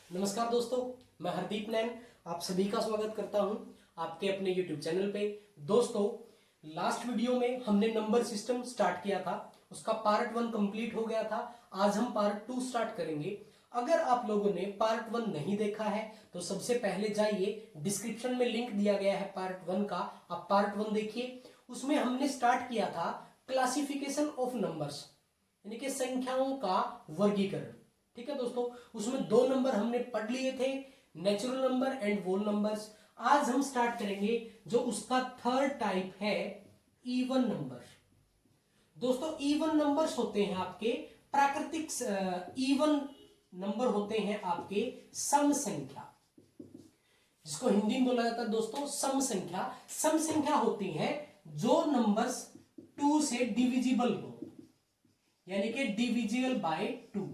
नमस्कार दोस्तों, मैं हरदीप नैन आप सभी का स्वागत करता हूं आपके अपने YouTube चैनल पे। दोस्तों, लास्ट वीडियो में हमने नंबर सिस्टम स्टार्ट किया था, उसका पार्ट 1 कंप्लीट हो गया था। आज हम पार्ट 2 स्टार्ट करेंगे। अगर आप लोगों ने पार्ट 1 नहीं देखा है तो सबसे पहले जाइए, डिस्क्रिप्शन में लिंक दिया गया है पार्ट 1 का, आप पार्ट 1 देखिए। उसमें हमने स्टार्ट किया था क्लासिफिकेशन ऑफ नंबर्स, यानी कि संख्याओं का वर्गीकरण। ठीक है दोस्तों, उसमें 2 नंबर हमने पढ़ लिए थे, natural number and whole numbers. आज हम स्टार्ट करेंगे जो उसका थर्ड टाइप है, इवन नंबर। दोस्तों, इवन नंबर्स होते हैं आपके प्राकृतिक, इवन नंबर होते हैं आपके सम संख्या, जिसको हिंदी में बोला जाता है दोस्तों सम संख्या। सम संख्या होती है जो नंबर्स 2 से डिविजिबल हो, यानी कि डिविजिबल बाय 2।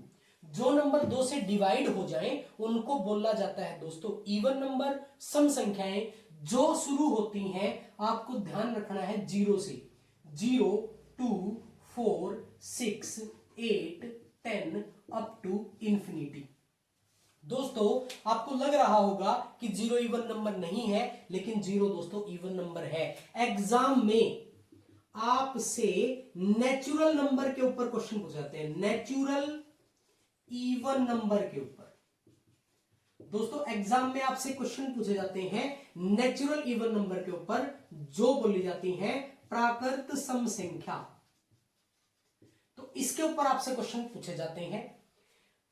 जो नंबर 2 से डिवाइड हो जाएं उनको बोला जाता है दोस्तों इवन नंबर। सम संख्याएं जो शुरू होती हैं, आपको ध्यान रखना है 0 से, 0, 2, 4, 6, 8, 10 अप टू इंफिनिटी। दोस्तों, आपको लग रहा होगा कि 0 इवन नंबर नहीं है, लेकिन 0 दोस्तों इवन नंबर है। एग्जाम में आपसे नेचुरल नंबर के ऊपर क्वेश्चन पूछाते हैं, नेचुरल इवन नंबर के ऊपर। दोस्तों, एग्जाम में आपसे क्वेश्चन पूछे जाते हैं नेचुरल इवन नंबर के ऊपर, जो बोली जाती हैं प्राकृत सम संख्या। तो इसके ऊपर आपसे क्वेश्चन पूछे जाते हैं।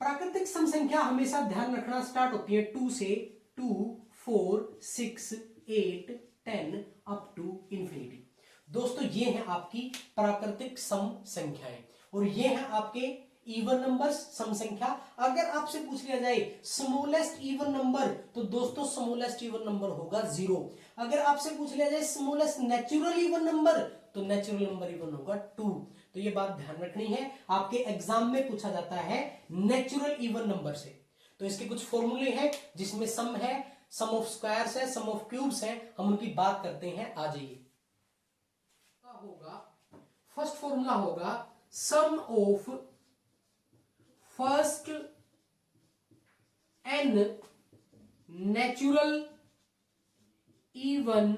प्राकृतिक सम संख्या हमेशा ध्यान रखना स्टार्ट होती है 2 से, 2, 4, 6, 8, 10 अप टू इंफिनिटी। दोस्तों, ये है आपकी प्राकृतिक सम संख्याएं और ये है आपके इवन नंबर्स, सम संख्या। अगर आपसे पूछ लिया जाए स्मॉलेस्ट इवन नंबर, तो दोस्तों स्मॉलेस्ट इवन नंबर होगा 0। अगर आपसे पूछ लिया जाए स्मॉलेस्ट नेचुरल इवन नंबर, तो नेचुरल नंबर इवन होगा 2। तो ये बात ध्यान रखनी है, आपके एग्जाम में पूछा जाता है नेचुरल इवन नंबर से। तो इसके कुछ फॉर्मूले हैं, जिसमें सम है, सम ऑफ स्क्वायर्स है, सम ऑफ क्यूब्स है, हम उनकी बात करते हैं। आ जाइए, होगा फर्स्ट फॉर्मूला होगा sum of first n natural even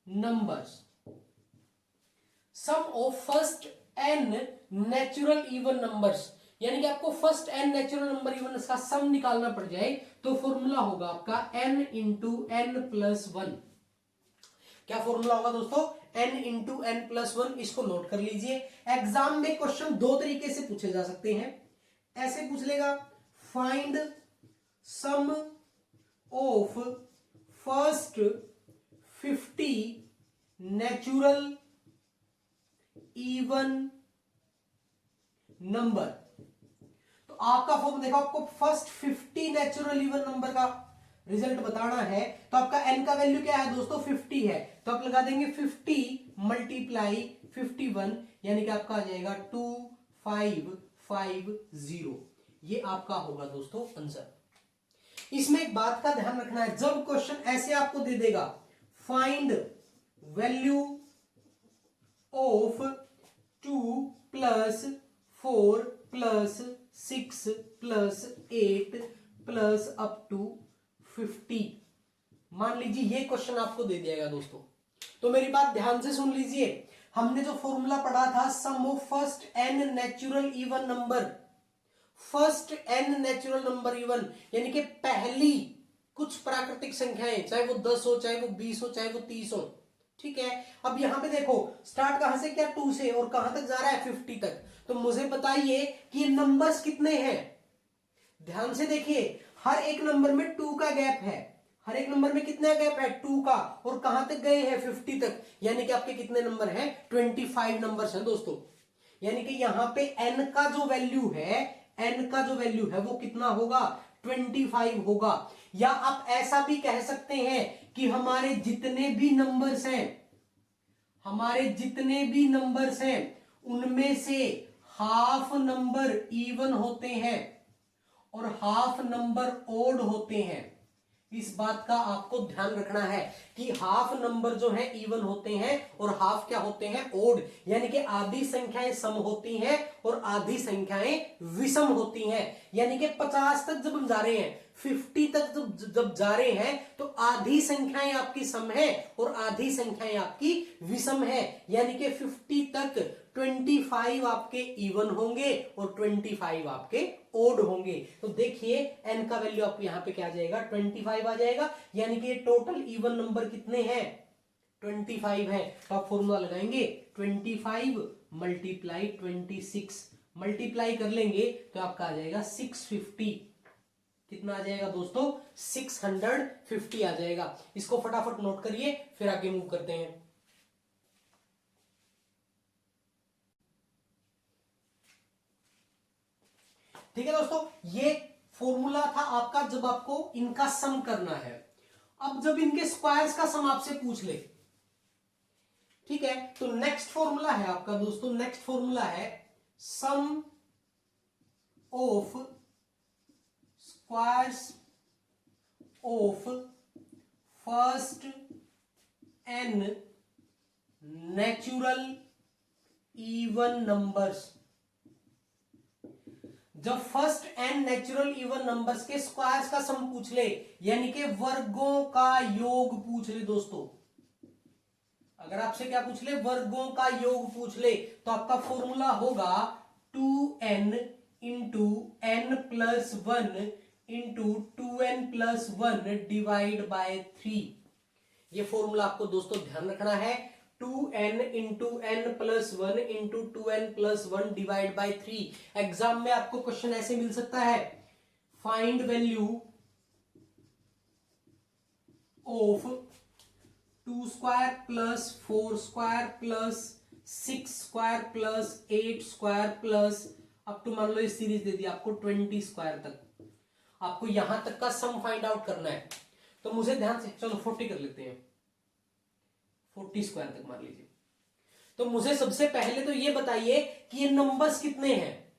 numbers. Sum of first n natural even numbers, यानी कि आपको first n natural number even का सम निकालना पड़ जाए, तो फॉर्मूला होगा आपका n इंटू n प्लस 1। क्या फॉर्मूला होगा दोस्तों? n into n plus 1। इसको नोट कर लीजिए। एग्जाम में क्वेश्चन 2 तरीके से पूछे जा सकते हैं। ऐसे पूछ लेगा, find sum of first 50 natural even number. तो आपका फॉर्म देखो, आपको फर्स्ट 50 नेचुरल इवन नंबर का रिजल्ट बताना है, तो आपका n का वैल्यू क्या है दोस्तों? 50 है, तो आप लगा देंगे 50 मल्टीप्लाई 51, यानी कि आपका आ जाएगा 2550। ये आपका होगा दोस्तों आंसर। इसमें एक बात का ध्यान रखना है, जब क्वेश्चन ऐसे आपको दे देगा, find value of 2 plus 4 plus 6 plus 8 plus up to 50, मान लीजिए ये क्वेश्चन आपको दे दिएगा दोस्तों। तो मेरी बात ध्यान से सुन लीजिए। हमने जो फॉर्मूला पढ़ा था, sum of first n natural even number, first n natural number even, यानी कि पहली कुछ प्राकृतिक संख्याएं, चाहे वो 10 हो, चाहे वो 20 हो, चाहे वो 30 हो। ठीक है, अब यहां पे देखो स्टार्ट कहां से किया? 2 से, और कहां तक जा रहा है? 50 तक। तो मुझे बताइए कि ये नंबर्स कितने हैं। ध्यान से देखिए, हर एक नंबर में 2 का गैप है। हर एक नंबर में कितना गैप है? 2 का। और कहां तक गए हैं? 50 तक। यानी कि आपके कितने नंबर हैं? 25 नंबर्स हैं दोस्तों। यानी कि यहां पे n का जो वैल्यू है, n का जो वैल्यू है वो कितना होगा? 25 होगा। या आप ऐसा भी कह सकते हैं कि हमारे जितने भी नंबर्स हैं, हमारे जितने भी नंबर्स हैं, उनमें से हाफ नंबर इवन होते हैं और हाफ नंबर ओड होते हैं। इस बात का आपको ध्यान रखना है कि हाफ नंबर जो है इवन होते हैं और हाफ क्या होते हैं, ओड, यानी कि आधी संख्याएं सम होती हैं और आधी संख्याएं विषम होती हैं। यानी कि 50 तक जब हम जा रहे हैं, 50 तक जब जा रहे हैं, तो आधी संख्याएं आपकी सम है और आधी संख्याएं आपकी विषम है। यानी कि 50 तक 25 आपके इवन होंगे और 25 आपके ओड होंगे। तो देखिए n का वैल्यू आपको यहां पे क्या आ जाएगा, 25 आ जाएगा। यानी कि टोटल इवन नंबर कितने हैं, 25 है। तो आप फॉर्मूला लगाएंगे 25 मल्टीप्लाई 26, मल्टीप्लाई कर लेंगे तो आपका आ जाएगा 650। कितना आ जाएगा दोस्तों, 650 आ जाएगा। इसको फटाफट नोट करिए, फिर आगे मूव करते हैं। ठीक है दोस्तों, ये फॉर्मूला था आपका जब आपको इनका सम करना है। अब जब इनके स्क्वायर्स का सम आपसे पूछ ले, ठीक है, तो नेक्स्ट फॉर्मूला है आपका दोस्तों, नेक्स्ट फॉर्मूला है sum of squares of first n natural even numbers. जब first n natural even numbers के स्क्वायर्स का सम पूछ ले, यानी कि वर्गों का योग पूछ ले दोस्तों, अगर आपसे क्या पूछ ले, वर्गों का योग पूछ ले, तो आपका फॉर्मूला होगा 2n into n plus 1 into 2n plus 1 divide by 3। ये फॉर्मूला आपको दोस्तों ध्यान रखना है, 2n into n plus 1 into 2n plus 1 divide by 3। Exam में आपको क्वेश्चन ऐसे मिल सकता है, find value of 2 square plus 4 square plus 6 square plus 8 square plus up to, मान लो इस सीरीज दे दी आपको 20 स्क्वायर तक, आपको यहां तक का सम फाइंड आउट करना है। तो मुझे ध्यान से, चलो 40 कर लेते हैं, 40 स्क्वायर तक मान लीजिए। तो मुझे सबसे पहले तो ये बताइए कि ये नंबर्स कितने हैं।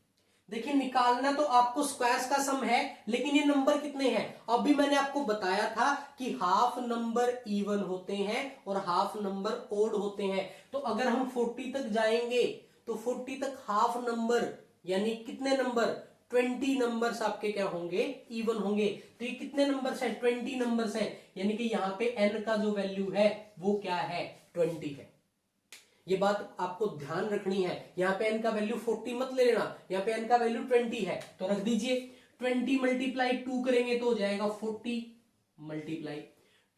देखिए निकालना तो आपको स्क्वायर्स का सम है, लेकिन ये नंबर कितने हैं। अभी मैंने आपको बताया था कि हाफ नंबर इवन होते हैं और हाफ नंबर ओड होते हैं। तो अगर हम 40 तक जाएंगे तो 40 तक हाफ नंबर यानी कितने नंबर, 20 नंबर्स आपके क्या होंगे, इवन होंगे। तो ये कितने नंबर्स हैं, 20 नंबर्स हैं। यानी कि यहां पे n का जो वैल्यू है वो क्या है, 20 है। ये बात आपको ध्यान रखनी है। यहाँ पे n का वैल्यू 40 मत ले लेना, यहाँ पे n का वैल्यू 20 है तो रख दीजिए। 20 मल्टीप्लाई 2 करेंगे तो हो जाएगा 40 मल्टीप्लाई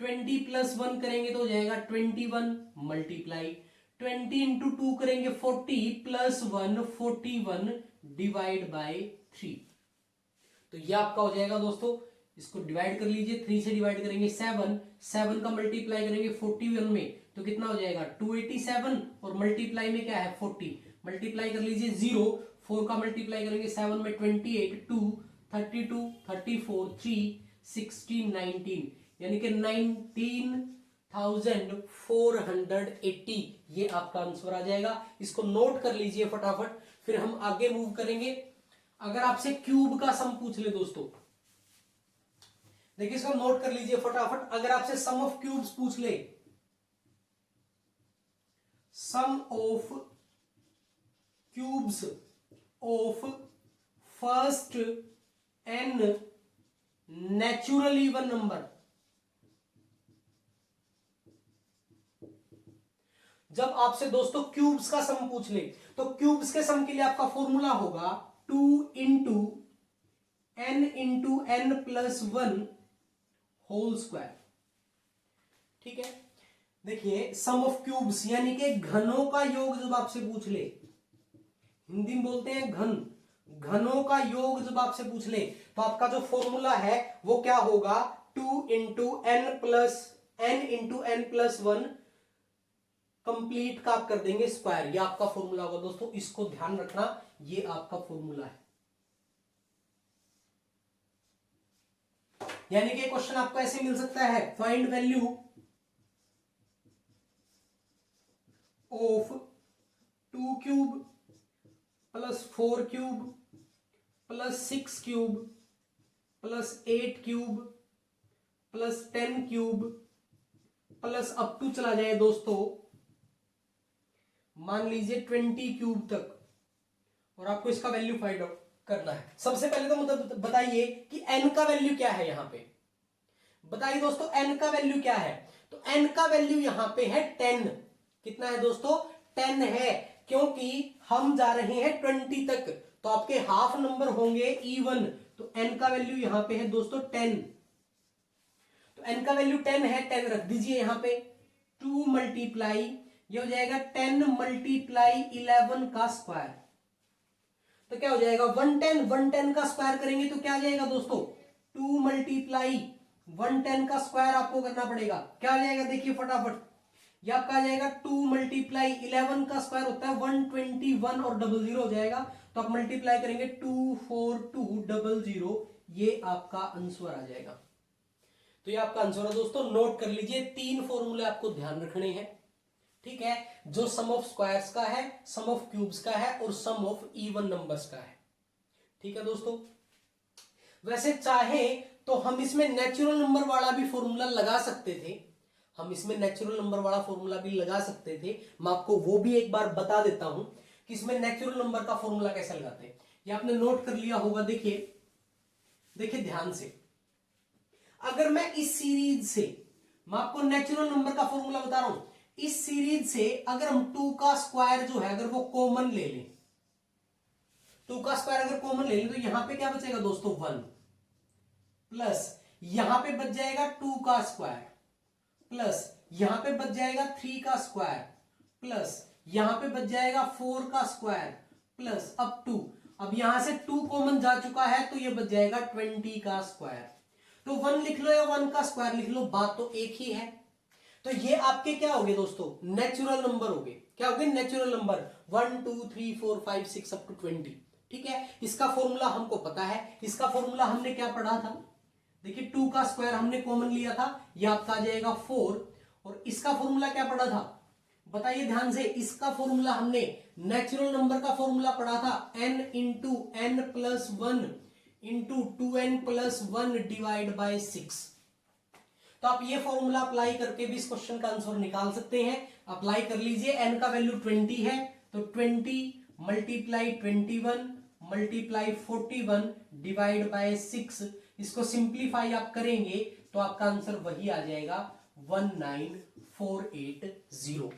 20 प्लस 1 करेंगे तो हो जाएगा 21 मल्टीप्लाई 20 इंटू 2 करेंगे 40 प्लस 1 41 डिवाइड बाय 3। तो ये आपका हो जाएगा दोस्तों, इसको डिवाइड कर लीजिए, 3 से डिवाइड करेंगे 7, 7 का मल्टीप्लाई करेंगे 41 में तो कितना हो जाएगा 287 और मल्टीप्लाई में क्या है 40, मल्टीप्लाई कर लीजिए 0, 4 का मल्टीप्लाई करेंगे 7 में 28, 2 32 34 3 16 19, यानी कि 19,480 ये आपका आंसर आ जाएगा। इसको नोट कर लीजिए फटाफट, फिर हम आगे मूव करेंगे। अगर आपसे क्यूब का सम पूछ ले दोस्तों, देखिए इसको नोट कर लीजिए फटाफट। अगर आपसे सम ऑफ क्यूब्स पूछ ले, sum of cubes of first n natural even number, जब आपसे दोस्तों क्यूब्स का सम पूछ ले तो क्यूब्स के सम के लिए आपका फॉर्मूला होगा 2 into n plus 1 whole square. ठीक है, देखिए सम ऑफ क्यूब्स यानी कि घनों का योग जब आपसे पूछ ले, हिंदी में बोलते हैं घन, घनों का योग जब आपसे पूछ ले तो आपका जो फॉर्मूला है वो क्या होगा, 2 इंटू n प्लस 1 कंप्लीट का आप कर देंगे स्क्वायर। ये आपका फॉर्मूला होगा दोस्तों, इसको ध्यान रखना, ये आपका फॉर्मूला है। यानी कि क्वेश्चन आपको ऐसे मिल सकता है, find value of 2 cube plus 4 cube plus 6 cube plus 8 cube plus 10 cube plus up to चला जाए दोस्तों मान लीजिए 20 क्यूब तक, और आपको इसका वैल्यू फाइंड आउट करना है। सबसे पहले तो मुझे बताइए कि n का वैल्यू क्या है, यहां पे बताइए दोस्तों n का वैल्यू क्या है। तो n का वैल्यू यहां पे है 10। कितना है दोस्तों? 10 है, क्योंकि हम जा रहे हैं 20 तक, तो आपके हाफ नंबर होंगे इवन, तो n का वैल्यू यहां पे है दोस्तों 10। तो n का वैल्यू 10 है, 10 रख दीजिए यहां पे। 2 मल्टीप्लाई, ये हो जाएगा 10 मल्टीप्लाई 11 का स्क्वायर, तो क्या हो जाएगा 110। 110 का स्क्वायर करेंगे तो क्या आ जाएगा दोस्तों? 2 मल्टीप्लाई 110 का स्क्वायर आपको करना पड़ेगा, क्या आ जाएगा देखिए फटाफट, ये आपका आ जाएगा 2 मल्टीप्लाई 11 का स्क्वायर होता है 121 और 00 हो जाएगा, तो आप मल्टीप्लाई करेंगे 24200, ये आपका आंसर आ जाएगा। तो ये आपका आंसर है दोस्तों, नोट कर लीजिए। 3 फॉर्मूले आपको ध्यान रखने हैं, ठीक है, जो सम ऑफ स्क्वायर्स का है, सम ऑफ क्यूब्स का है और सम ऑफ इवन नंबर्स का है, ठीक है दोस्तों। वैसे चाहे तो हम इसमें नेचुरल नंबर वाला भी फॉर्मूला लगा सकते थे, हम इसमें नेचुरल नंबर वाला फॉर्मूला भी लगा सकते थे। मैं आपको वो भी एक बार बता देता हूं कि इसमें नेचुरल नंबर का फॉर्मूला कैसे लगाते हैं। ये आपने नोट कर लिया होगा, देखिए देखिए ध्यान से। अगर मैं इस सीरीज से, मैं आपको नेचुरल नंबर का फॉर्मूला बता रहा हूं, इस सीरीज से अगर हम 2 का स्क्वायर जो है अगर वो कॉमन ले लें, 2 का स्क्वायर अगर कॉमन ले लें, तो यहां पे क्या बचेगा दोस्तों 1, प्लस यहां पे बच जाएगा 2 का स्क्वायर, प्लस यहां पे बच जाएगा 3 का स्क्वायर, प्लस यहां पे बच जाएगा 4 का स्क्वायर, प्लस अप टू, अब यहां से 2 कॉमन जा चुका है तो ये बच जाएगा 20 का स्क्वायर। तो 1 लिख लो या 1 का स्क्वायर लिख लो, बात तो एक ही है। तो ये आपके क्या हो गए दोस्तों? नेचुरल नंबर हो गए। क्या हो गए? नेचुरल नंबर 1 2 3 4 5 6 अप टू 20, ठीक है। इसका फॉर्मूला हमको पता है, इसका फॉर्मूला हमने क्या पढ़ा था, देखिए 2 का स्क्वायर हमने कॉमन लिया था, यह आपका आ जाएगा 4, और इसका फॉर्मूला क्या पढ़ा था बताइए ध्यान से। इसका फॉर्मूला हमने नेचुरल नंबर का फॉर्मूला पढ़ा था, n into n plus 1 into 2n plus 1 divide by 6। तो आप ये फॉर्मूला अप्लाई करके भी इस क्वेश्चन का आंसर निकाल सकते हैं। अप्लाई कर लीजिए। n का वैल्यू 20 है, तो 20 मल्टीप्लाई 21 मल्टीप्लाई 41 डिवाइड बाय 6, इसको सिंप्लीफाई आप करेंगे तो आपका आंसर वही आ जाएगा 19480।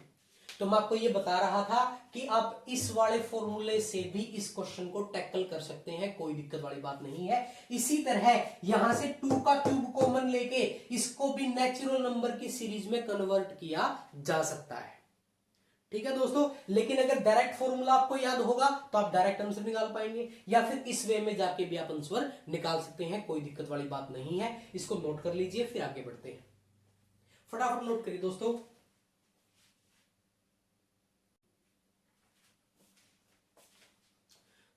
तो मैं आपको ये बता रहा था कि आप इस वाले फॉर्मूले से भी इस क्वेश्चन को टैकल कर सकते हैं, कोई दिक्कत वाली बात नहीं है। इसी तरह यहां से 2 का क्यूब कॉमन लेके इसको भी नेचुरल नंबर की सीरीज में कन्वर्ट किया जा सकता है, ठीक है दोस्तों। लेकिन अगर डायरेक्ट फॉर्मूला आपको याद होगा तो आप डायरेक्ट आंसर निकाल पाएंगे, या फिर इस वे में जाके भी आप आंसर निकाल सकते हैं, कोई दिक्कत वाली बात नहीं है। इसको नोट कर लीजिए, फिर आगे बढ़ते हैं। फटाफट नोट करिए दोस्तों।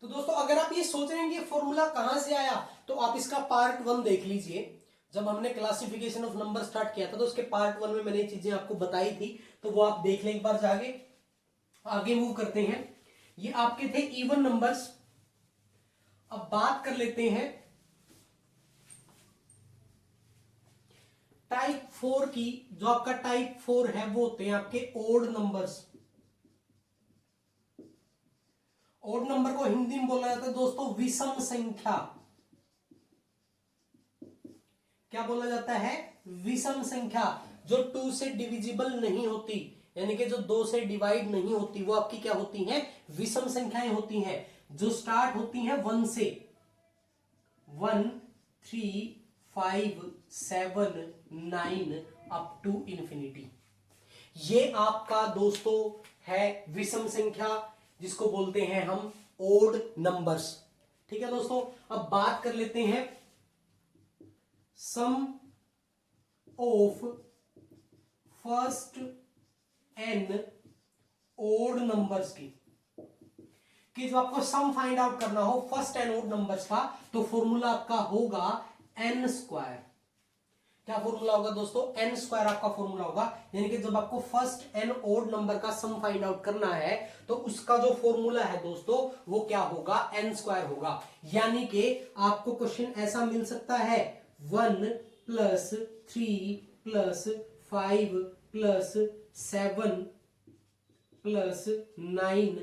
तो दोस्तों अगर आप ये सोच रहे हैं कि फॉर्मूला कहां से आया, तो आप इसका पार्ट 1 देख लीजिए। जब हमने क्लासिफिकेशन ऑफ नंबर स्टार्ट किया था तो उसके पार्ट 1 में मैंने ये चीजें आपको बताई थी, तो वो आप देख लें एक बार जाके। आगे मूव करते हैं। ये आपके थे इवन नंबर्स। अब बात कर लेते हैं टाइप 4 की। जो आपका टाइप 4 है वो होते हैं आपके ओड नंबर्स। ओड नंबर को हिंदी में बोला जाता है दोस्तों विषम संख्या। क्या बोला जाता है? विषम संख्या। जो 2 से डिविजिबल नहीं होती, यानी कि जो 2 से डिवाइड नहीं होती, वो आपकी क्या होती हैं? विषम संख्याएं होती हैं। जो स्टार्ट होती हैं 1 से, 1 3 5 7 9 अप टू इंफिनिटी। ये आपका दोस्तों है विषम संख्या, जिसको बोलते हैं हम ओड नंबर्स, ठीक है दोस्तों। अब बात कर लेते हैं sum of first n odd numbers की। कि जो आपको सम फाइंड आउट करना हो फर्स्ट n ओड नंबर्स का, तो फॉर्मूला आपका होगा n स्क्वायर। क्या फॉर्मूला होगा दोस्तों? n स्क्वायर आपका फॉर्मूला होगा। यानी कि जब आपको फर्स्ट n ओड नंबर का सम फाइंड आउट करना है तो उसका जो फॉर्मूला है दोस्तों वो क्या होगा? n स्क्वायर होगा। यानी कि आपको क्वेश्चन ऐसा मिल सकता है 1 plus 3 plus 5 plus 7 plus 9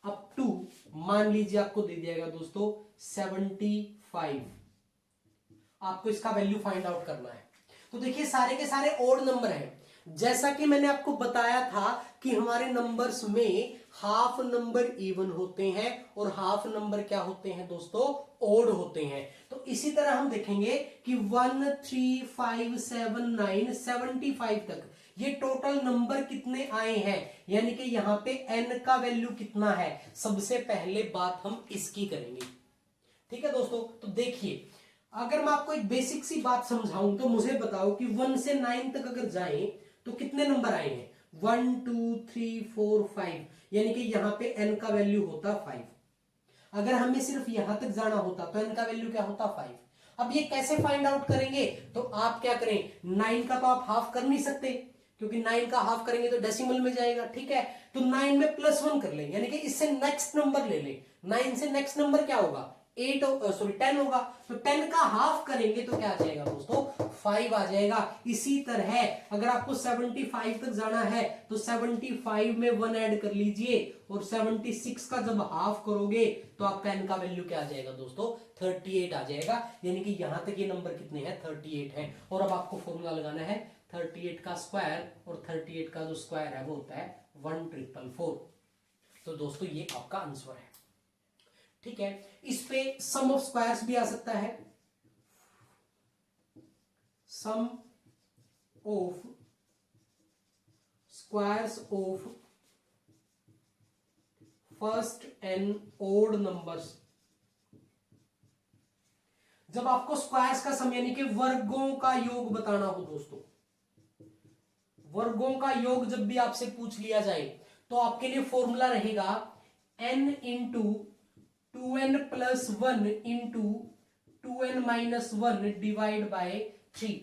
to to, मान लीजिए आपको दे दिया गया दोस्तों 75। आपको इसका वैल्यू फाइंड आउट करना है। तो देखिए सारे के सारे ओड नंबर हैं। जैसा कि मैंने आपको बताया था कि हमारे नंबर्स में हाफ नंबर इवन होते हैं और हाफ नंबर क्या होते हैं दोस्तों, ओड होते हैं। तो इसी तरह हम देखेंगे कि 1 3 5 7 9 75 तक ये टोटल नंबर कितने आए हैं, यानी कि यहां पे n का वैल्यू कितना है। सबसे पहले बात हम इसकी करेंगे, ठीक है दोस्तों। तो देखिए अगर मैं आपको एक बेसिक सी बात समझाऊं तो मुझे बताओ कि 1 से 9 तक अगर जाएं तो कितने नंबर आए हैं, 1 2 3 4 5, यानी कि यहां पे n का वैल्यू होता 5। अगर हमें सिर्फ यहां तक जाना होता तो n का वैल्यू क्या होता 5। अब ये कैसे फाइंड आउट करेंगे, तो आप क्या करें, 9 का तो आप हाफ कर नहीं सकते क्योंकि 9 का हाफ करेंगे तो डेसिमल में जाएगा, ठीक है। तो 9 में +1 कर लें, यानी कि इससे नेक्स्ट नंबर ले लें। 9 से नेक्स्ट नंबर क्या होगा, 10 होगा। तो 10 का हाफ करेंगे तो क्या आ जाएगा दोस्तों, 5 आ जाएगा। इसी तरह अगर आपको 75 तक जाना है तो 75 में 1 ऐड कर लीजिए और 76 का जब हाफ करोगे तो आपका n का वैल्यू क्या आ जाएगा दोस्तों, 38 आ जाएगा। यानी कि यहां तक ये नंबर कितने हैं, 38 है। और अब आपको फॉर्मूला लगाना है 38 का स्क्वायर, और 38 का जो स्क्वायर है वो होता है 1444। तो दोस्तों ये आपका आंसर है, ठीक है। इस पे सम ऑफ स्क्वायर्स भी आ सकता है, sum of squares of first and odd numbers. जब आपको स्क्वायर्स का सम यानी कि वर्गों का योग बताना हो दोस्तों, वर्गों का योग जब भी आपसे पूछ लिया जाए तो आपके लिए फॉर्मूला रहेगा n into 2n plus 1 into 2n minus 1 divide by 3।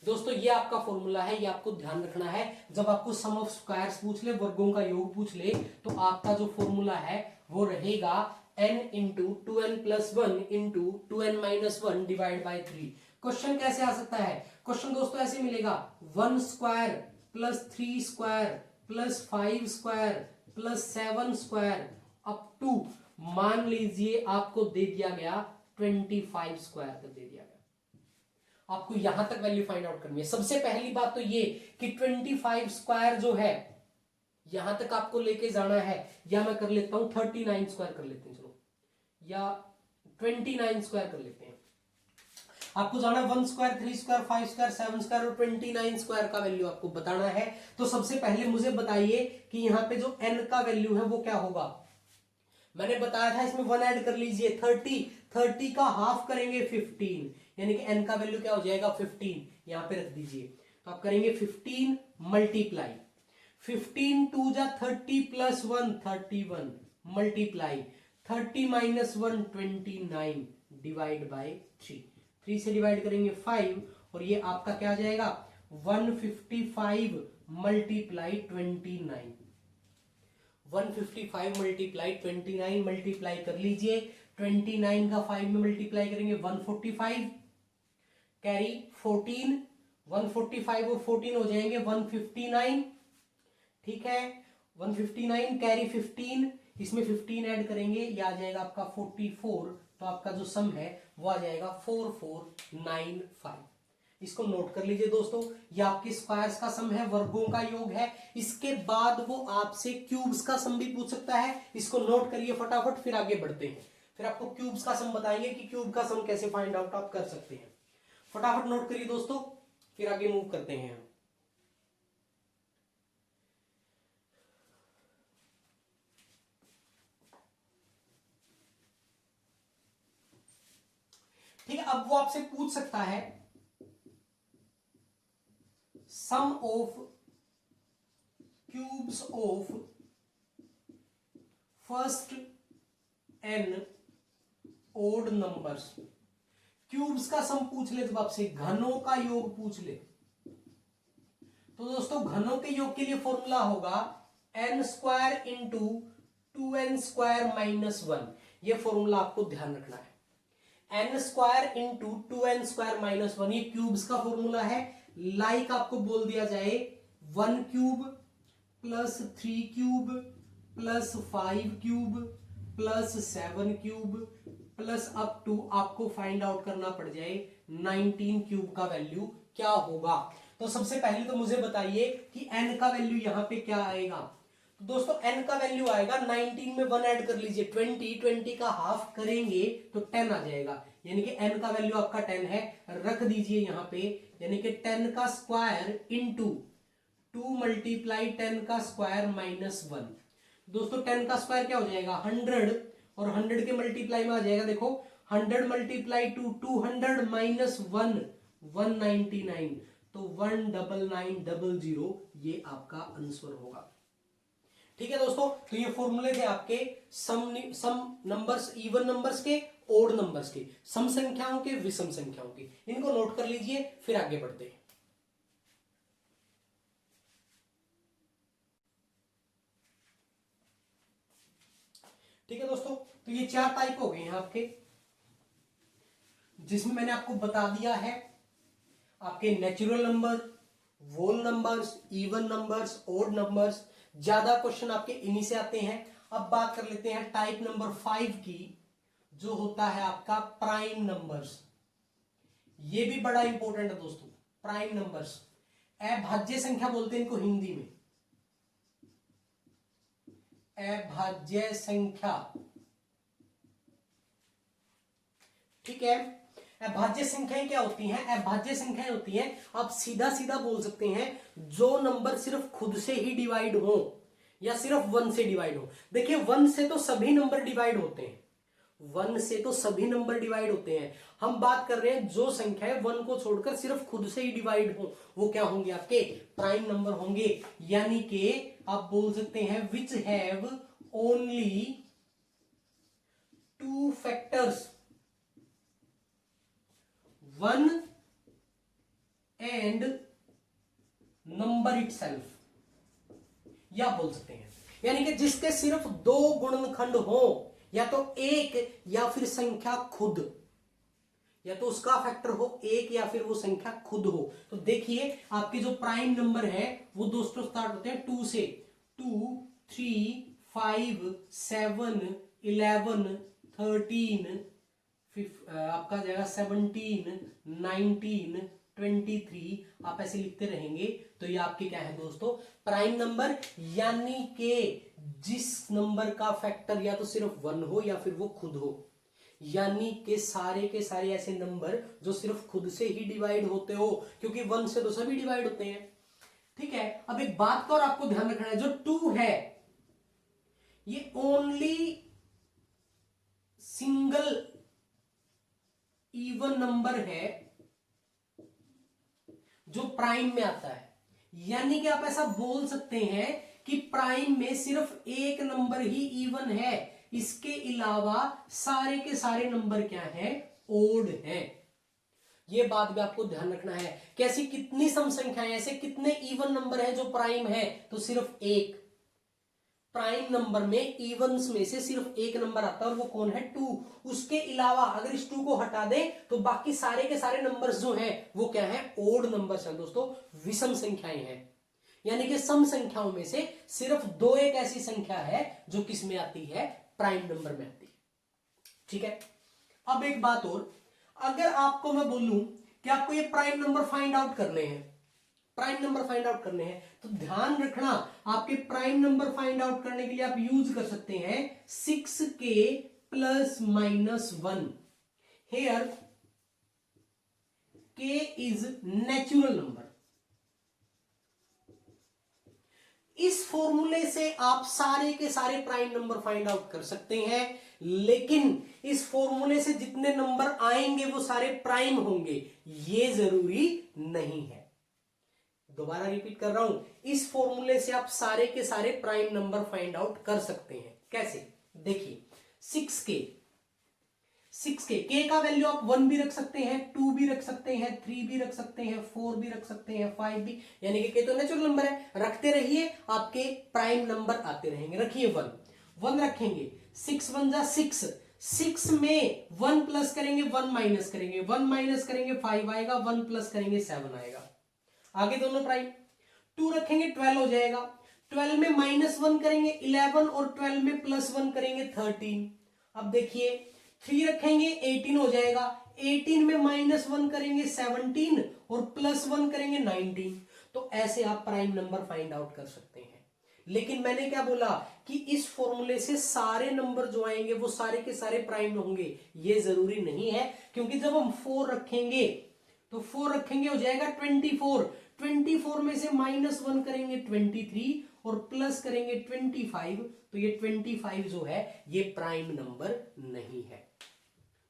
दोस्तों ये आपका फॉर्मूला है, ये आपको ध्यान रखना है। जब आपको सम ऑफ स्क्वायर्स पूछ ले, वर्गों का योग पूछ ले, तो आपका जो फॉर्मूला है वो रहेगा n into 2n plus 1 into 2n minus 1 divide by 3। Question कैसे आ सकता है, क्वेश्चन दोस्तों ऐसे मिलेगा 1 square plus 3 square plus 5 square plus 7 square up to, मान लीजिए आपको दे दिया गया 25 स्क्वायर तक दे दिया गया। आपको यहां तक वैल्यू फाइंड आउट करनी है। सबसे पहली बात तो ये कि 25 स्क्वायर जो है यहां तक आपको लेके जाना है, या मैं कर लेता हूं 39 स्क्वायर कर लेते हैं, चलो, या 29 स्क्वायर कर लेते हैं। आपको जाना 1 स्क्वायर 3 स्क्वायर 5 स्क्वायर 7 स्क्वायर और 29 स्क्वायर का वैल्यू आपको बताना है। तो सबसे पहले मुझे बताइए कि यहाँ पे जो n का वैल्यू है वो क्या होगा। मैंने बताया था इसमें 1 ऐड कर लीजिए 30 का हाफ करेंगे 15, यानी कि n का वैल्यू क्या हो जाएगा 15, यहां पे रख दीजिए। तो आप करेंगे 15 मल्टीप्लाई 15 2 जा 30 plus 1 31 multiply 30 minus 1 29 divide by 3 से डिवाइड करेंगे 5, और ये आपका क्या आ जाएगा 155 मल्टीप्लाई 29, 155 मल्टीप्लाई 29 मल्टीप्लाई कर लीजिए। 29 का 5 में मल्टीप्लाई करेंगे 145 कैरी 14, 145 और 14 हो जाएंगे 159, ठीक है। 159 कैरी 15, इसमें 15 ऐड करेंगे, ये आ जाएगा आपका 44। तो आपका जो सम है वो आ जाएगा 4495। इसको नोट कर लीजिए दोस्तों, ये आपके स्क्वायर्स का सम है, वर्गों का योग है। इसके बाद वो आपसे क्यूब्स का सम भी पूछ सकता है। इसको नोट करिए फटाफट, फिर आगे बढ़ते हैं। फिर आपको क्यूब्स का सम बताएंगे कि क्यूब का सम कैसे फाइंड आउट आप कर सकते हैं। फटाफट नोट करिए दोस्तों, फिर आगे मूव करते हैं हम। ठीक है, अब वो आपसे पूछ सकता है sum of cubes of first n odd numbers. Cubes का सम पूछ ले, जब आपसे घनों का योग पूछ ले तो दोस्तों घनों के योग के लिए फॉर्मूला होगा n square into 2n square minus 1। यह फॉर्मूला आपको ध्यान रखना है। N square into 2n² minus 1, ये क्यूब्स का फॉर्मूला है। लाइक आपको बोल दिया जाए 1 cube plus 3 cube plus 5 cube plus 7 cube plus up to आपको फाइंड आउट करना पड़ जाए 19 क्यूब का वैल्यू क्या होगा। तो सबसे पहले तो मुझे बताइए कि n का वैल्यू यहां पे क्या आएगा। तो दोस्तों n का वैल्यू आएगा 19 में 1 ऐड कर लीजिए 20 का हाफ करेंगे तो 10 आ जाएगा, यानी कि n का वैल्यू आपका 10 है, रख दीजिए यहां पे, यानी कि 10 का स्क्वायर इंटू 2 मल्टीप्लाई 10 का स्क्वायर माइनस 1। दोस्तों 10 का स्क्वायर क्या हो जाएगा 100, और 100 के मल्टीप्लाई में आ जाएगा देखो 100 मल्टीप्लाई 2 200 माइनस 1 199, तो 19900 ये आपका आंसर होगा। ठीक है दोस्तों, तो ये फॉर्मूले थे आपके सम नंबर्स, इवन नंबर्स के, ओड नंबर्स के, सम संख्याओं के, विषम संख्याओं के। इनको नोट कर लीजिए, फिर आगे बढ़ते हैं। ठीक है दोस्तों, तो ये 4 टाइप हो गए हैं आपके, जिसमें मैंने आपको बता दिया है आपके natural number, whole numbers, even numbers, odd numbers. ज्यादा क्वेश्चन आपके इन्हीं से आते हैं। अब बात कर लेते हैं टाइप नंबर 5 की, जो होता है आपका प्राइम नंबर्स। ये भी बड़ा इंपॉर्टेंट है दोस्तों, प्राइम नंबर्स। अभाज्य संख्या बोलते हैं इनको हिंदी में, अभाज्य संख्या। ठीक है, अभाज्य संख्याएं क्या होती हैं? अभाज्य संख्याएं होती हैं, आप सीधा सीधा बोल सकते हैं, जो नंबर सिर्फ खुद से ही डिवाइड हो या सिर्फ 1 से डिवाइड हो। देखिए 1 से तो सभी नंबर डिवाइड होते हैं, 1 से तो सभी नंबर डिवाइड होते हैं। हम बात कर रहे हैं जो संख्या 1 को छोड़कर सिर्फ खुद से ही डिवाइड हो, वो क्या होंगे? आपके प्राइम नंबर होंगे। यानी कि आप बोल सकते हैं which have only 2 factors, 1 and number itself, या बोल सकते हैं, यानी कि जिसके सिर्फ 2 गुणनखंड हो, या तो एक या फिर संख्या खुद, या तो उसका फैक्टर हो एक या फिर वो संख्या खुद हो। तो देखिए आपके जो प्राइम नंबर है वो दोस्तों स्टार्ट होते हैं 2 से, 2 3 5 7 11 13 आपका जाएगा 17 19 23, आप ऐसे लिखते रहेंगे। तो ये आपके क्या है दोस्तों? प्राइम नंबर, यानी कि जिस नंबर का फैक्टर या तो सिर्फ 1 हो या फिर वो खुद हो, यानी कि सारे के सारे ऐसे नंबर जो सिर्फ खुद से ही डिवाइड होते हो, क्योंकि 1 से तो सभी डिवाइड होते हैं। ठीक है, अब एक बात का और आपको ध्यान रखना है, जो 2 है ये ओनली सिंगल इवन नंबर है जो प्राइम में आता है। यानी कि आप ऐसा बोल सकते हैं कि प्राइम में सिर्फ एक नंबर ही इवन है, इसके अलावा सारे के सारे नंबर क्या हैं? ओड हैं। ये बात भी आपको ध्यान रखना है। कैसी कितनी सम संख्याएं, ऐसे कितने इवन नंबर है जो प्राइम है? तो सिर्फ एक। प्राइम नंबर में इवन्स में से सिर्फ एक नंबर आता है और वो कौन है? 2। उसके अलावा अगर इस 2 को हटा दें तो बाकी सारे के सारे नंबर्स जो हैं वो क्या है? ओड नंबर्स हैं दोस्तों, विषम संख्याएं हैं। यानी कि सम संख्याओं में से सिर्फ 2 एक ऐसी संख्या है जो किस में आती है? प्राइम नंबर में आती है। ठीक है, अब एक बात और, अगर आपको मैं बोलूं कि आपको ये प्राइम नंबर फाइंड आउट करने हैं, प्राइम नंबर फाइंड आउट करने हैं, तो ध्यान रखना आपके प्राइम नंबर फाइंड आउट करने के लिए आप यूज कर सकते हैं 6k plus minus 1। Here k is natural number. इस फॉर्मूले से आप सारे के सारे प्राइम नंबर फाइंड आउट कर सकते हैं, लेकिन इस फॉर्मूले से जितने नंबर आएंगे वो सारे प्राइम होंगे, ये जरूरी नहीं है। दोबारा रिपीट कर रहा हूं, इस फॉर्मूले से आप सारे के सारे प्राइम नंबर फाइंड आउट कर सकते हैं। कैसे? देखिए 6k k का वैल्यू आप 1 भी रख सकते हैं, 2 भी रख सकते हैं, 3 भी रख सकते हैं, 4 भी रख सकते हैं, 5 भी, यानी कि k तो नेचुरल नंबर है, रखते रहिए आपके प्राइम नंबर आते रहेंगे। रखिए 1 रखेंगे, 6 1 जा 6, 6 में 1 प्लस करेंगे 1 माइनस करेंगे, 1 माइनस करेंगे 5 आएगा, 1 प्लस करेंगे 7 आएगा। आगे दोनों प्राइम। 2 रखेंगे 12 हो जाएगा, 12 में -1 करेंगे 11 और 12 में +1 करेंगे 13। अब देखिए 3 रखेंगे 18 हो जाएगा, 18 में -1 करेंगे 17 और +1 करेंगे 19। तो ऐसे आप प्राइम नंबर फाइंड आउट कर सकते हैं। लेकिन मैंने क्या बोला कि इस फॉर्मूले से सारे नंबर जो आएंगे वो सारे के सारे प्राइम होंगे, ये जरूरी नहीं है, क्योंकि जब हम 4 रखेंगे तो 4 रखेंगे हो जाएगा 24, 24 में से -1 करेंगे 23 और प्लस करेंगे 25, तो ये 25 जो है ये प्राइम नंबर नहीं है।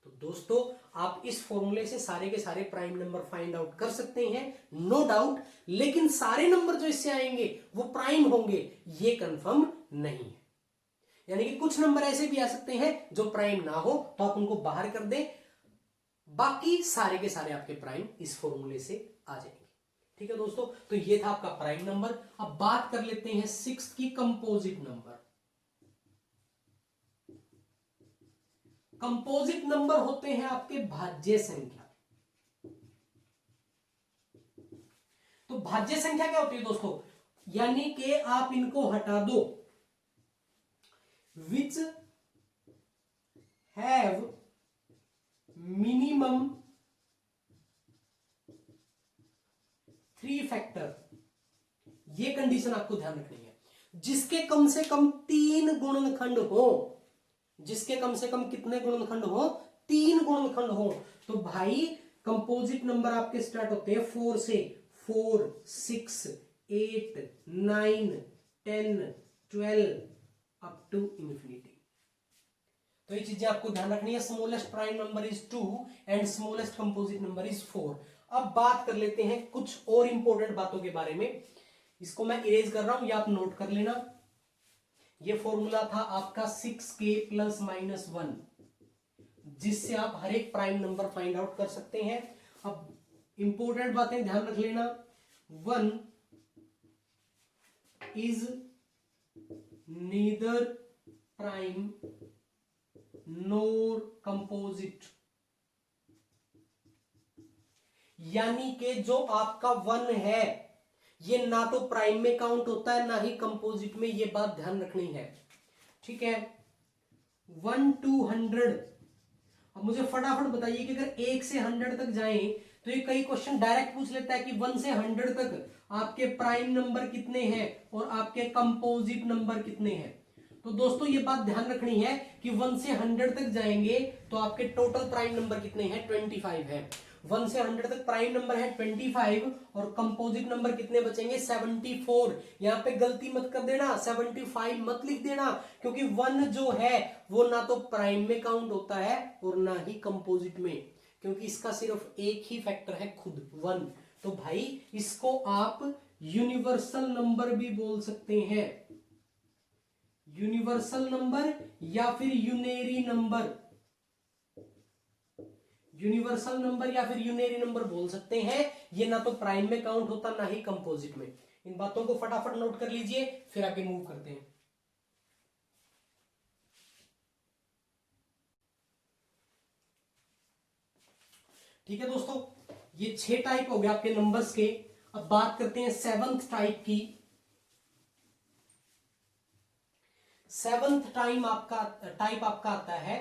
तो दोस्तों आप इस फॉर्मूले से सारे के सारे प्राइम नंबर फाइंड आउट कर सकते हैं, नो डाउट, लेकिन सारे नंबर जो इससे आएंगे वो प्राइम होंगे ये कंफर्म नहीं है। यानी कि कुछ नंबर ऐसे भी आ सकते हैं जो प्राइम ना हो तो आप उनको बाहर कर दें, बाकी सारे के सारे आपके प्राइम इस फॉर्मूले से आ जाएंगे। ठीक है दोस्तों, तो ये था आपका प्राइम नंबर। अब बात कर लेते हैं 6th की कंपोजिट नंबर। कंपोजिट नंबर होते हैं आपके भाज्य संख्या। तो भाज्य संख्या क्या होती है दोस्तों, यानी कि आप इनको हटा दो, विच हैव मिनिमम 3 फैक्टर, ये कंडीशन आपको ध्यान रखनी है। जिसके कम से कम 3 गुणनखंड हो, जिसके कम से कम कितने गुणनखंड हो, 3 गुणनखंड हो। तो भाई कंपोजिट नंबर आपके स्टार्ट होते हैं 4 से, 4, 6, 8, 9, 10, 12 अप टू इंफिनिटी। तो ये चीजें आपको ध्यान रखनी है। Smallest prime number is 2 and smallest composite number is 4। अब बात कर लेते हैं कुछ और इंपॉर्टेंट बातों के बारे में। इसको मैं इरेज कर रहा हूं, या आप नोट कर लेना। ये फॉर्मूला था आपका 6k + -1, जिससे आप हर एक प्राइम नंबर फाइंड आउट कर सकते हैं। अब इंपॉर्टेंट बातें ध्यान रख लेना। 1 is neither prime NOR composite, यानी कि जो आपका 1 है ये ना तो प्राइम में काउंट होता है ना ही कंपोजिट में, ये बात ध्यान रखनी है। ठीक है, 1 to 100। अब मुझे फटाफट बताइए कि अगर 1 से 100 तक जाएं तो ये कई क्वेश्चन डायरेक्ट पूछ लेता है कि 1 से 100 तक आपके प्राइम नंबर कितने हैं और आपके कंपोजिट नंबर कितने हैं। तो दोस्तों ये बात ध्यान रखनी है कि 1 से 100 तक जाएंगे तो आपके टोटल प्राइम नंबर कितने हैं, 25 है। 1 से 100 तक प्राइम नंबर है 25 और कंपोजिट नंबर कितने बचेंगे, 74। यहां पे गलती मत कर देना, 75 मत लिख देना, क्योंकि 1 जो है वो ना तो प्राइम में काउंट होता है और ना ही कंपोजिट में, क्योंकि इसका सिर्फ एक ही फैक्टर है, खुद 1। तो भाई इसको आप यूनिवर्सल नंबर भी बोल सकते हैं, यूनिवर्सल नंबर या फिर यूनेरी नंबर, यूनिवर्सल नंबर या फिर यूनेरी नंबर बोल सकते हैं। ये ना तो प्राइम में काउंट होता ना ही कंपोजिट में। इन बातों को फटाफट नोट कर लीजिए, फिर आगे मूव करते हैं। ठीक है दोस्तों, ये 6 टाइप हो गए आपके नंबर्स के। अब बात करते हैं 7th टाइप की। 7th टाइप आपका आता है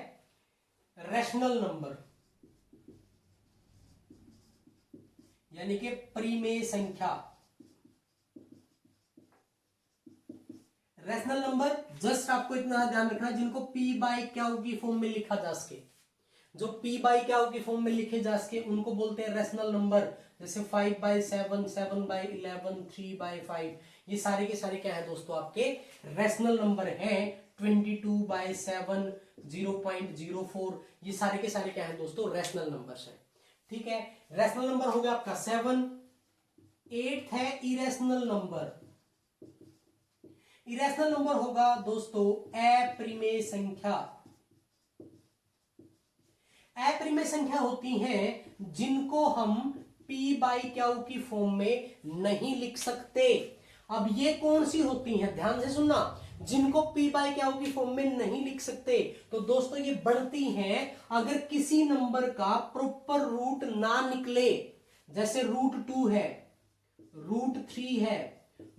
रैशनल नंबर, यानी कि परिमेय संख्या। रैशनल नंबर जस्ट आपको इतना ध्यान रखना, जिनको p/q की फॉर्म में लिखा जा सके, जो p/q की फॉर्म में लिखे जा सके उनको बोलते हैं रैशनल नंबर। जैसे 5/7, 7/11, 3/5, ये सारे के सारे क्या है दोस्तों, आपके रैशनल नंबर हैं। 22/7, 0.04, ये सारे के सारे क्या है दोस्तों, रैशनल नंबर्स हैं। ठीक है, रैशनल नंबर हो गया आपका 7। 8th है इरेशनल नंबर। इरेशनल नंबर होगा दोस्तों अपरिमेय संख्या। अपरिमेय संख्या होती हैं जिनको हम p/q की फॉर्म में नहीं लिख सकते। अब ये कौन सी होती हैं, ध्यान से सुनना। जिनको p बाय क्या की फॉर्म में नहीं लिख सकते। तो दोस्तों ये बनती हैं अगर किसी नंबर का प्रॉपर रूट ना निकले, जैसे √2 है, √3 है,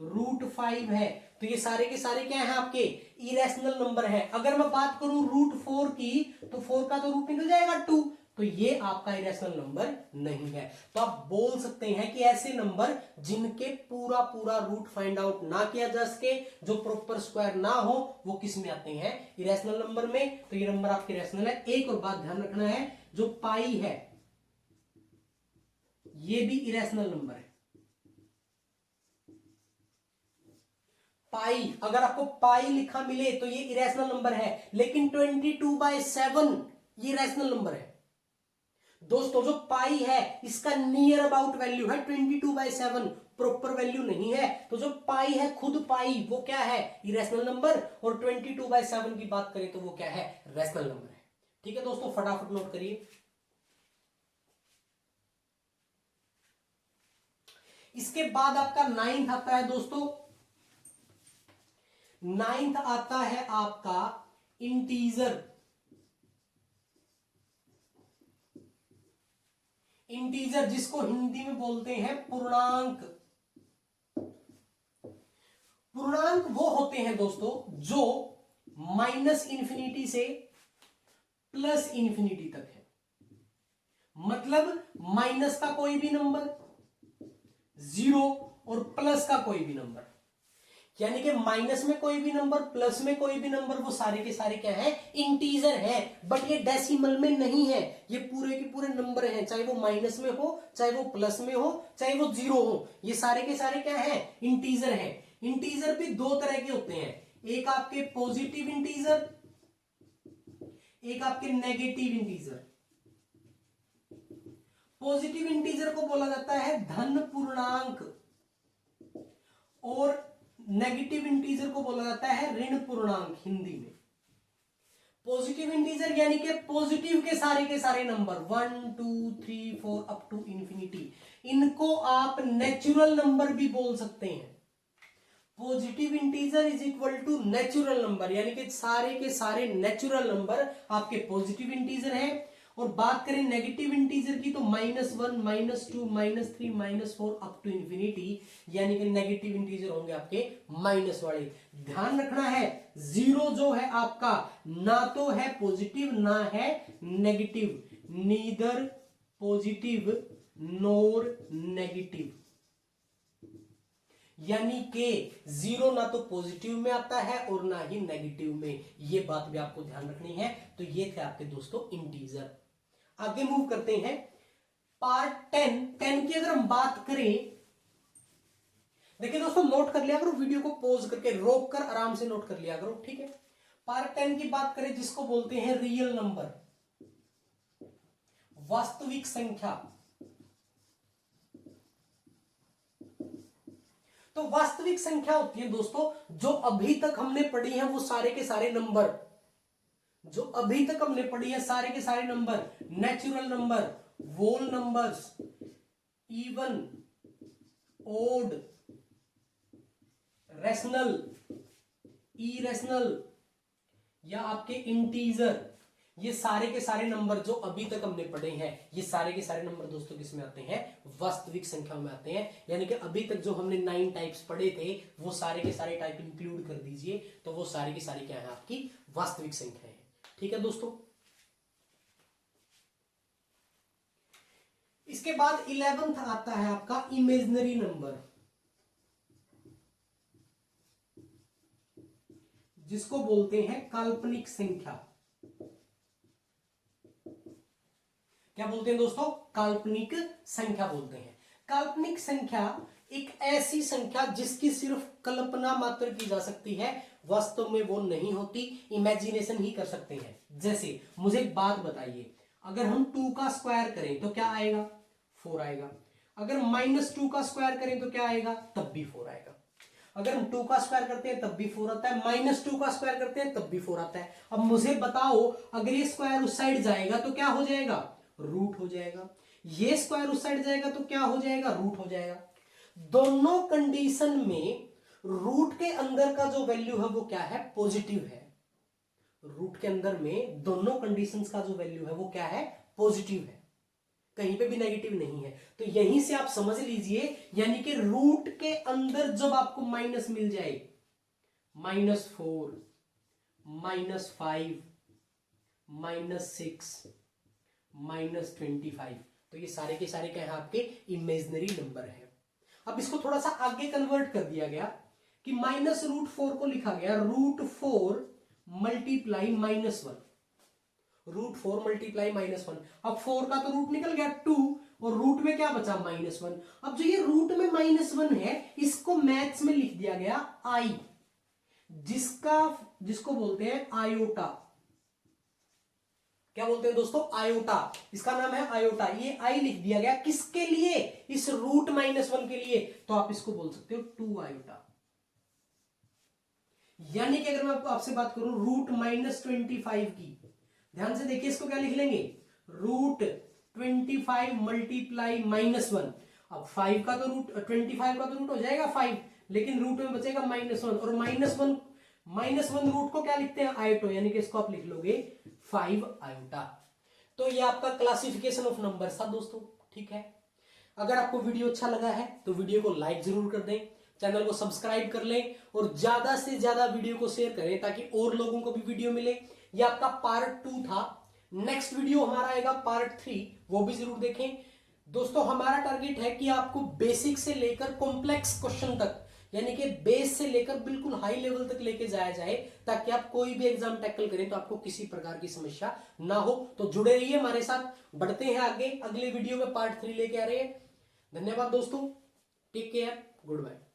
√5 है, तो ये सारे के सारे क्या है आपके इरेशनल नंबर है। अगर मैं बात करूं √4 की, तो 4 का तो रूट निकल जाएगा 2, तो ये आपका इरेशनल नंबर नहीं है। तो आप बोल सकते हैं कि ऐसे नंबर जिनके पूरा पूरा रूट फाइंड आउट ना किया जा सके, जो प्रॉपर स्क्वायर ना हो, वो किस में आते हैं, इरेशनल नंबर में। तो ये नंबर आपके इरेशनल है। एक और बात ध्यान रखना है, जो पाई है ये भी इरेशनल नंबर है। पाई, अगर आपको पाई लिखा मिले तो ये इरेशनल नंबर है, लेकिन 22/7 ये रैशनल नंबर है। दोस्तों जो पाई है इसका नियर अबाउट वैल्यू है 22/7, प्रॉपर वैल्यू नहीं है। तो जो पाई है, खुद पाई, वो क्या है, इरेशनल नंबर, और 22/7 की बात करें तो वो क्या है, रैशनल नंबर है। ठीक है दोस्तों, फटाफट नोट करिए। इसके बाद आपका 9th आता है दोस्तों। 9th आता है आपका इंटीजर। इंटीजर जिसको हिंदी में बोलते हैं पूर्णांक। पूर्णांक वो होते हैं दोस्तों जो -∞ से +∞ तक है। मतलब माइनस का कोई भी नंबर, 0 और प्लस का कोई भी नंबर, यानी कि माइनस में कोई भी नंबर, प्लस में कोई भी नंबर, वो सारे के सारे क्या है, इंटीजर है। बट ये डेसिमल में नहीं है, ये पूरे के पूरे नंबर हैं, चाहे वो माइनस में हो, चाहे वो प्लस में हो, चाहे वो 0 हो, ये सारे के सारे क्या है, इंटीजर है। इंटीजर भी दो तरह के होते हैं, एक आपके पॉजिटिव इंटीजर, एक आपके नेगेटिव इंटीजर। पॉजिटिव इंटीजर को बोला जाता है धन पूर्णांक, और नेगेटिव इंटीजर को बोला जाता है ऋण पूर्णांक हिंदी में। पॉजिटिव इंटीजर यानी कि पॉजिटिव के सारे नंबर 1 2 3 4 अप टू इंफिनिटी, इनको आप नेचुरल नंबर भी बोल सकते हैं। Positive integer is equal to natural number, यानी कि सारे के सारे नेचुरल नंबर आपके पॉजिटिव इंटीजर हैं। और बात करें नेगेटिव इंटीजर की तो -1 -2 -3 -4 अप टू इंफिनिटी, यानी कि नेगेटिव इंटीजर होंगे आपके माइनस वाले। ध्यान रखना है, 0 जो है आपका ना तो है पॉजिटिव ना है नेगेटिव, नीदर पॉजिटिव नोर नेगेटिव, यानी कि 0 ना तो पॉजिटिव में आता है और ना ही नेगेटिव में, ये बात भी आपको ध्यान रखनी है। तो ये थे आपके दोस्तों इंटीजर। आगे मूव करते हैं पार्ट 10 की अगर हम बात करें, देखिए दोस्तों नोट कर लिया करो, वीडियो को पॉज करके रोक कर आराम से नोट कर लिया करो, ठीक है। पार्ट 10 की बात करें जिसको बोलते हैं रियल नंबर, वास्तविक संख्या। तो वास्तविक संख्या होती है दोस्तों जो अभी तक हमने पढ़ी है, वो सारे के सारे नंबर, जो अभी तक हमने पढ़ी है सारे के सारे number, natural number, whole numbers, even, odd, rational, irrational या आपके इंटीजर, ये सारे के सारे नंबर जो अभी तक हमने पढ़े हैं, ये सारे के सारे नंबर दोस्तों किस में आते हैं, वास्तविक संख्या में आते हैं। यानी कि अभी तक जो हमने 9 टाइप्स पढ़े थे, वो सारे के सारे टाइप इंक्लूड कर दीजिए, तो वो सारे के सारे क्या है, आपकी वास्तविक संख्या है। ठीक है दोस्तों। इसके बाद 11th आता है आपका इमेजिनरी नंबर, जिसको बोलते हैं काल्पनिक संख्या। क्या बोलते हैं दोस्तों, काल्पनिक संख्या बोलते हैं। काल्पनिक संख्या एक ऐसी संख्या जिसकी सिर्फ कल्पना मात्र की जा सकती है, वास्तव में वो नहीं होती, इमेजिनेशन ही कर सकते हैं। जैसे मुझे एक बात बताइए, अगर हम 2 का स्क्वायर करें तो क्या आएगा, 4 आएगा। अगर -2 का स्क्वायर करें तो क्या आएगा, तब भी 4 आएगा। अगर हम 2 का स्क्वायर करते हैं तब भी 4 आता है, -2 का स्क्वायर करते हैं तब भी 4 आता है। अब मुझे बताओ, अगर ये स्क्वायर उस साइड जाएगा तो क्या हो जाएगा, रूट हो जाएगा। ये स्क्वायर उस साइड जाएगा तो क्या हो जाएगा, रूट हो जाएगा। दोनों कंडीशन में रूट के अंदर का जो वैल्यू है वो क्या है, पॉजिटिव है। रूट के अंदर में दोनों कंडीशंस का जो वैल्यू है वो क्या है, पॉजिटिव है, कहीं पे भी नेगेटिव नहीं है। तो यहीं से आप समझ लीजिए, यानी कि रूट के अंदर जब आपको माइनस मिल जाए, -4, -5, -6, -25, तो ये सारे के सारे क्या है, आपके इमेजिनरी नंबर है। अब इसको थोड़ा सा आगे कन्वर्ट कर दिया गया कि -√4 को लिखा गया √4 मल्टीप्लाई -1, √4 मल्टीप्लाई -1। अब 4 का तो रूट निकल गया 2, और रूट में क्या बचा, -1। अब जो ये रूट में -1 है, इसको मैथ्स में लिख दिया गया i, जिसको बोलते हैं आयोटा। क्या बोलते हैं दोस्तों, आयोटा। इसका नाम है आयोटा। ये आई लिख दिया गया किसके लिए, इस रूट -1 के लिए। तो आप इसको बोल सकते हो 2 आयोटा। यानी कि अगर मैं आपसे बात करूं रूट -25 की, ध्यान से देखिए, इसको क्या लिख लेंगे, √25 मल्टीप्लाई -1। अब 5 का तो रूट, 25 का तो रूट हो जाएगा 5, लेकिन रूट में बचेगा -1, और -1 रूट को क्या लिखते हैं, आयोटो, यानी कि इसको आप लिख लोगे 5 आयोटा। तो ये आपका क्लासिफिकेशन ऑफ नंबर्स था दोस्तों, ठीक है। अगर आपको वीडियो अच्छा लगा है तो वीडियो को लाइक जरूर कर दें, चैनल को सब्सक्राइब कर लें, और ज्यादा से ज्यादा वीडियो को शेयर करें ताकि और लोगों को भी वीडियो मिले। ये आपका पार्ट 2 था। नेक्स्ट वीडियो हमारा आएगा पार्ट 3, वो भी जरूर देखें दोस्तों। हमारा टारगेट है कि आपको बेसिक से लेकर कॉम्प्लेक्स क्वेश्चन तक, यानी कि बेस से लेकर बिल्कुल हाई लेवल तक लेके जाया जाए, ताकि आप कोई भी एग्जाम टैकल करें तो आपको किसी प्रकार की समस्या ना हो। तो जुड़े रहिए हमारे साथ, बढ़ते हैं आगे। अगले वीडियो में पार्ट 3 लेके आ रहे हैं। धन्यवाद दोस्तों, टेक केयर, गुड बाय।